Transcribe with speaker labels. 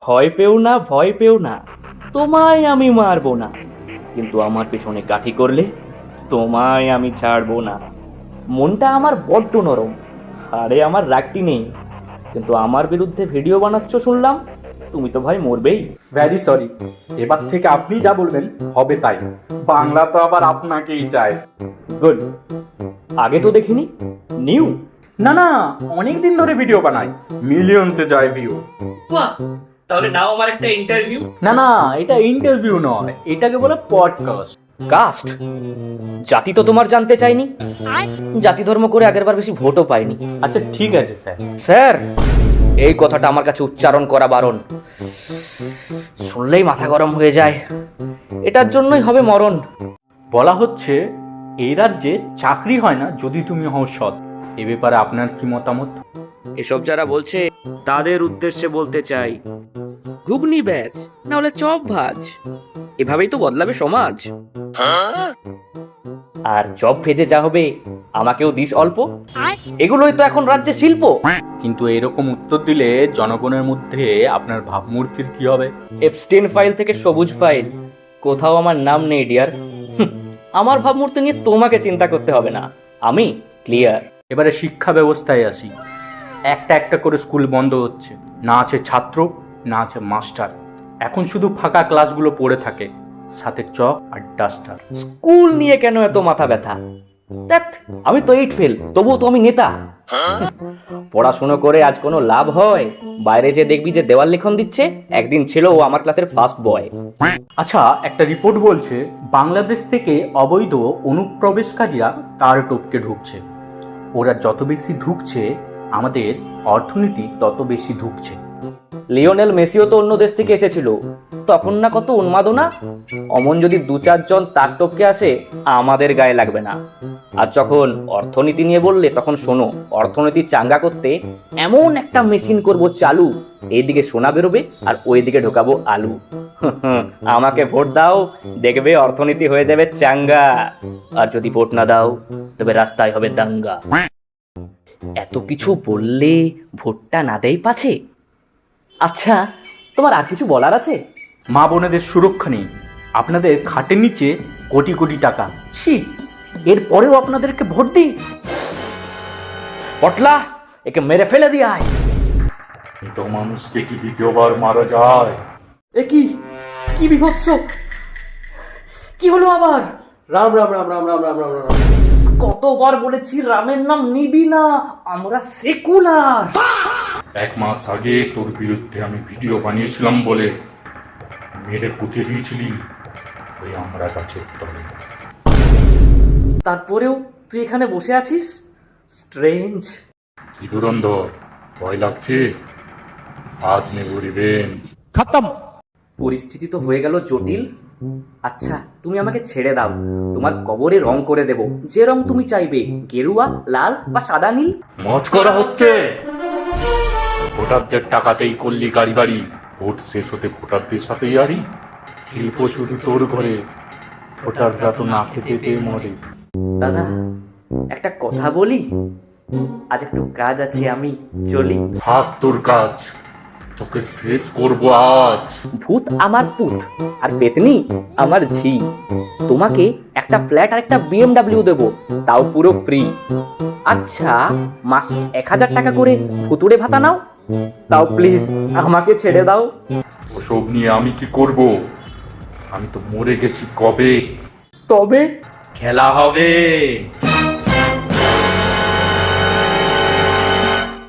Speaker 1: ভয় পেও না, ভয় পেও না, তোমায় আমি মারবো না, কিন্তু আমার পেছনে কাঠি করলে তোমায় আমি ছাড়বো না। মনটা আমার বড্ড নরম, আরে আমার রাগটি নেই, কিন্তু আমার বিরুদ্ধে ভিডিও বানাচ্ছ শুনলাম, তুমি তো ভাই মরবেই।
Speaker 2: ভ্যারি সরি, এবার থেকে আপনি যা বলবেন হবে তাই। বাংলা তো আবার আপনাকেই চায়।
Speaker 1: গুড, আগে তো দেখিনি, নিউ।
Speaker 2: না না, অনেকদিন ধরে ভিডিও বানাই, মিলিয়নসে যায় ভিউ।
Speaker 1: বাহ, তাহলে নাও আমার একটা ইন্টারভিউ।
Speaker 2: না না, এটা ইন্টারভিউ নয়, এটাকে বলে পডকাস্ট।
Speaker 1: কাস্ট, জাতি তো তোমার জানতে চাইনি, জাতি ধর্ম করে আগেরবার বেশি ভোটও পাইনি।
Speaker 2: আচ্ছা ঠিক আছে স্যার।
Speaker 1: স্যার, এই কথাটা আমার কাছে উচ্চারণ করা বারণ, শুনলেই মাথা গরম হয়ে যায়, এটার জন্যই হবে মরণ।
Speaker 2: বলা হচ্ছে এই রাজ্যে চাকরি হয় না যদি তুমি হও সৎ। এ ব্যাপারে আপনার কি মতামত?
Speaker 1: এসব যারা বলছে তাদের উদ্দেশ্যে বলতে চাই, ঘুগনি ব্যাচ না হলে চপ ভাজ, এভাবেই তো বদলাবে সমাজ। আর চপ ভেজে যা হবে আমাকেও দিস অল্প, এগুলোই তো এখন রাজ্যে শিল্প।
Speaker 2: কিন্তু এরকম উত্তর দিলে জনগণের মধ্যে আপনার ভাবমূর্তির কি হবে?
Speaker 1: এপস্টেন ফাইল থেকে সবুজ ফাইল, কোথাও আমার নাম নেই ডিয়ার। আমার ভাবমূর্তি নিয়ে তোমাকে চিন্তা করতে হবে না, আমি ক্লিয়ার।
Speaker 2: এবারে শিক্ষা ব্যবস্থায় আসি। একটা একটা করে স্কুল বন্ধ হচ্ছে, না আছে ছাত্র না আছে মাস্টার। এখন শুধু ফাঁকা ক্লাসগুলো পড়ে থাকে, সাথে চক আর ডাস্টার।
Speaker 1: স্কুল নিয়ে কেন এত মাথা ব্যথা? দেখ, আমি তো 8 ফেল, তবুও তো আমি নেতা। পড়াশুনো করে আজ কোনো লাভ হয়? বাইরে যে দেখবি যে দেওয়াল লিখন দিচ্ছে, একদিন ছিল ও আমার ক্লাসের ফার্স্ট বয়।
Speaker 2: আচ্ছা, একটা রিপোর্ট বলছে বাংলাদেশ থেকে অবৈধ অনুপ্রবেশকারীরা তার টপকে ঢুকছে। ওরা যত বেশি ঢুকছে আমাদের অর্থনীতি তত বেশি ঢুকছে।
Speaker 1: লিওনেল মেসিও তো অন্য দেশ থেকে এসেছিল, তখন না কত উন্মাদনা। অমন যদি 2-4 জন তার টপকে আসে আমাদের গায়ে লাগবে না। আর যখন অর্থনীতি নিয়ে বললে তখন শোনো, অর্থনীতি চাঙ্গা করতে এমন একটা মেশিন করব চালু, এইদিকে সোনা বেরোবে আর ওইদিকে ঢোকাবো আলু। আমাকে ভোট দাও, দেখবে অর্থনীতি হয়ে যাবে চাঙ্গা। আর যদি ভোট না দাও তবে রাস্তায় হবে দাঙ্গা। এত কিছু বললে ভোটটা না দেয় পাছে। আচ্ছা, তোমার আর কিছু বলার আছে?
Speaker 2: মা বোনেদের সুরক্ষা নেই, আপনাদের খাটের নিচে কোটি কোটি টাকা। ছি, এরপরেও আপনাদেরকে ভোট দিই?
Speaker 1: পটলা, একে মেরে ফেলে দিয়ে আয়।
Speaker 2: তো মানুষকে কি দ্বিতীয়বার মারা যায়?
Speaker 1: এ কি, কি বিভৎস, কি হলো আবার?
Speaker 2: রাম রাম রাম রাম রাম রাম রাম রাম।
Speaker 1: কতবার বলেছি রামের নাম নিবি না, আমরা সেকুলার।
Speaker 3: 1 মাস আগে তোর বিরুদ্ধে আমি ভিডিও বানিয়েছিলাম বলে মেরে পুঁতে দিয়েছিলি ওই আমরা গাছের তলে।
Speaker 1: তারপরেও তুই এখানে বসে আছিস, স্ট্রেঞ্জ।
Speaker 3: কি ধুরন্ধর, ভয় লাগছে? আজ নেব রিভেঞ্জ।
Speaker 2: খতম।
Speaker 1: পরিস্থিতি তো হয়ে গেল জটিল। আচ্ছা, তুমি আমাকে ছেড়ে দাও, তোমার কবরে রং করে দেব, যে রং তুমি চাইবে, গেরুয়া, লাল বা সাদা নীল।
Speaker 3: মস্করা হচ্ছে? ভোটারদের টাকাতেই করলি গাড়ি বাড়ি, ভোট শেষ হতে ভোটারদের সাথেই আড়ি। শিল্প শুধু তোর ঘরে, ভোটাররা তো না খেতে পেয়ে মরে।
Speaker 1: দাদা, একটা কথা বলি, আজ একটু কাজ আছে, আমি চলি।
Speaker 3: থাক তোর কাজ, তোকে শেষ করবো আজ।
Speaker 1: ভূত আমার পুত আর পেতনি আমার ঝি। তোমাকে একটা ফ্ল্যাট আর একটা BMW দেবো, তাও পুরো ফ্রি। আচ্ছা, মাস 1000 টাকা করে ভুতুড়ে ভাতা নাও, তাও প্লিজ আমাকে ছেড়ে দাও।
Speaker 3: ওসব নিয়ে আমি কি করব? আমি তো মরে গেছি কবে।
Speaker 1: তবে
Speaker 3: খেলা হবে।